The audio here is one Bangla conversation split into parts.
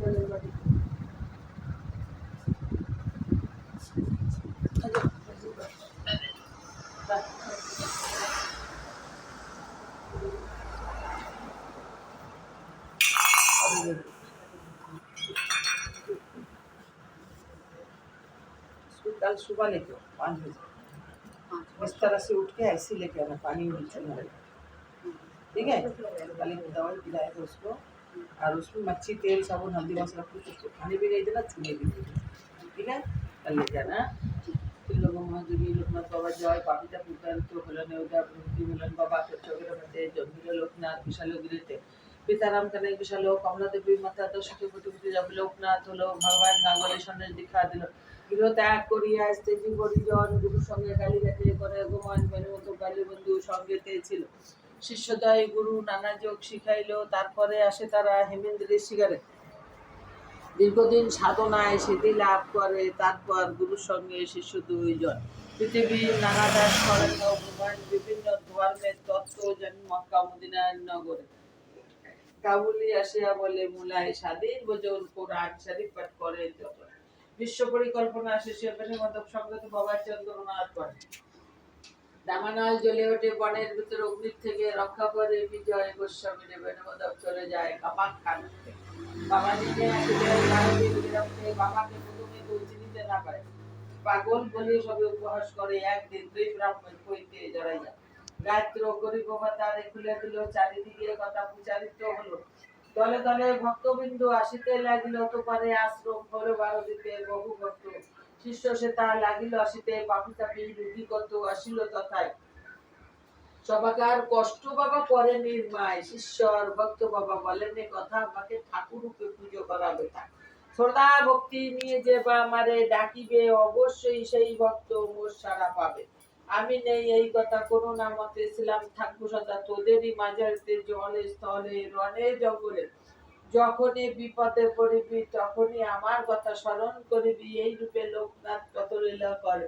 कल सुबह लेके 5 बजे इस तरह से उठ के ऐसे लेके आना पानी में चूना ठीक है। कल एक दवाई पिलाएगा उसको और उसमें मच्छी तेल साबुन हल्दी मसाला कुछ उसको खाने भी नहीं देना छूने भी नहीं देना ठीक है। कल ले जाना लोकनाथ बाबा जय पापिता पुतल तो हलन हलन बाबा चौगेर मध्य जंगीर लोकनाथ विशाल गिरीते पिताराम कने विशाल कमला देवी माता दशटी लोकनाथ हलो भगवान गांगले सन्देश दीक्षा दिल গৃহ ত্যাগ করিয়া স্ত্রী পরিজন গুরুর সঙ্গে গালিগালি করে গোমান মতো গালি বন্ধু সঙ্গেতে ছিল শিষ্যদয় গুরু নানা যোগ শিখাইল। তারপরে আসে তারা হেমেন্দ্রের শিকারে দীর্ঘদিন সাধনায় সিদ্ধি লাভ করে। তারপর গুরুর সঙ্গে শিষ্য দুইজন পৃথিবীর নানা দাস করেন ভ্রমণ বিভিন্ন ধর্মের তত্ত্ব যেন মক্কা মদিনার নগরে কাবুলি আসিয়া বলে মুলাই স্বাধীন বোঝন কোরআন শরীফ পাঠ করে যত বিশ্ব পরিকল্পনা শেষে মাধব সঙ্গত বাবার চন্দ্রনাথ করে দামানল জ্বলে ওঠে বনের ভিতরে অগ্নি থেকে রক্ষা করে বিজয় গোস্বামী বেণুমাধব চলে যায় কাপাক খান বাবা নিজে বাবাকে প্রথমে চিনিতে না পারে পাগল বলে সবে উপহাস করে। একদিন দুই ব্রাহ্মণ কইতে জড়াইয়া গায়ত্র গরিব তার খুলে দিল চারিদিকে কথা প্রচারিত হলো। দলে দলে ভক্তবিন্দু আসিতে লাগিল তো পারে আশ্রম করে 12 দিতে বহু ভক্ত শিষ্য সে তা লাগিল আসিতে পাপি তাপি রুগী কত আসিল তথায় সবাকার কষ্ট বাবা পরে নির্মায় শিষ্যর ভক্ত বাবা বলেন কথা আমাকে ঠাকুর রূপে পুজো করাবে তা শ্রদ্ধা ভক্তি নিয়ে যে বা আমারে ডাকিবে অবশ্যই সেই ভক্ত মোর সাড়া পাবে। আমি নেই এই কথা কোনো না মতে ছিলাম থাকবো সদা তোদেরই মাঝারিতে জলে স্থলে রণে জঙ্গলে যখনই বিপদে পড়িবি তখনই আমার কথা স্মরণ করিবি এই রূপে লোকনাথ কত লীলা করে।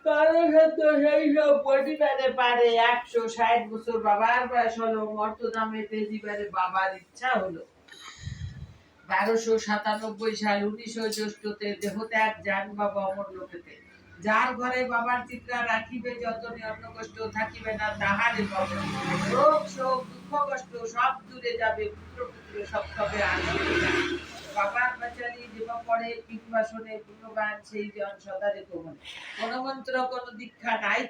কারণ তো সেই সব পরিবারে পারে 160 বছর বাবার বয়স হলো মর্তধামে তেজিবারে বাবার ইচ্ছা হলো 1297 সাল 19 জ্যৈষ্ঠতে দেহত্যাগ যান বাবা অমর লোকেতে যার ঘরে বাবার চিত্রা রাখিবে যতনে অন্য কষ্ট থাকিবে না তাহারে পাবে রোগ শোক দুঃখ কষ্ট সব দূরে যাবে পুত্র পুত্র সব তবে আসবে বাবার বাচালি দেবা পড়ে পিতবাসনে গুণগান সেই জন সদা রেখো মনে কোন মন্ত্র কোন দীক্ষা নাই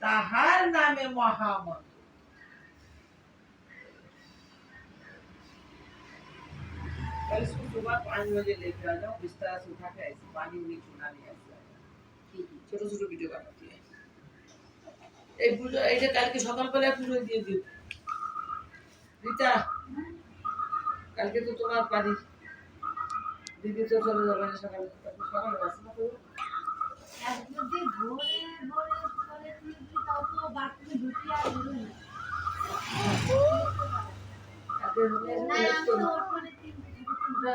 তাহার নামে মহামন্ত্র। कल सुबह 5 बजे लेके आ जाओ बिस्तर से उठा के ऐसे पानी में चुना नहीं ऐसे छोटे छोटे वीडियो बनाती है এই পুজো এইটা কালকে সকালবেলা পুজো দিয়ে দিও রিতা কালকে তো তোমার পারি দিদি তো চলে যাবে না সকালে সকালে বাস না তো এক যদি ভোরে ভোরে চলে তুই তাও তো বাথরুমে ঢুকি আর বেরোই না আগে না আমি তো ওর পরে 3 ঘন্টা